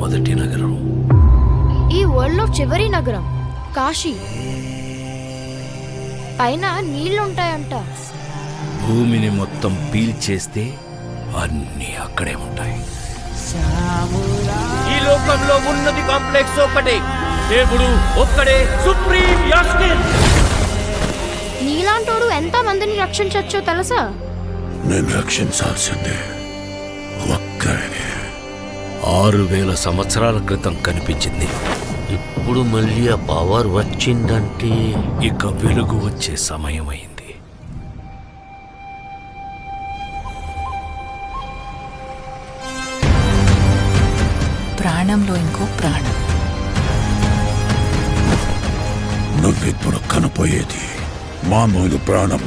మొట్టమొదటి నగరం, ఈ వరల్డ్ లో చివరి నగరం కాశీ. పైన నీళ్లుంటాయంట. భూమిని మొత్తం పీల్చేస్తే అన్నీ అక్కడే ఉంటాయి. ఈ లోకంలో ఉన్నది కాంప్లెక్స్ ఒక్కటే, దేవుడు ఒక్కడే సుప్రీం యాస్కిన్. నీలాంటోడు ఎంత మందిని రక్షించొచ్చో తెలుసా? నేను రక్షించాల్సిందే ఒక్కడే. 6000 సంవత్సరాల క్రితం కనిపించింది. ఇప్పుడు మళ్ళీ ఆ పవర్ వచ్చిందంటే ఇక వెలుగు వచ్చే సమయమైంది. ప్రాణంలో ఇంకో ప్రాణం. నువ్విప్పుడు కనపోయేది మామూలు ప్రాణం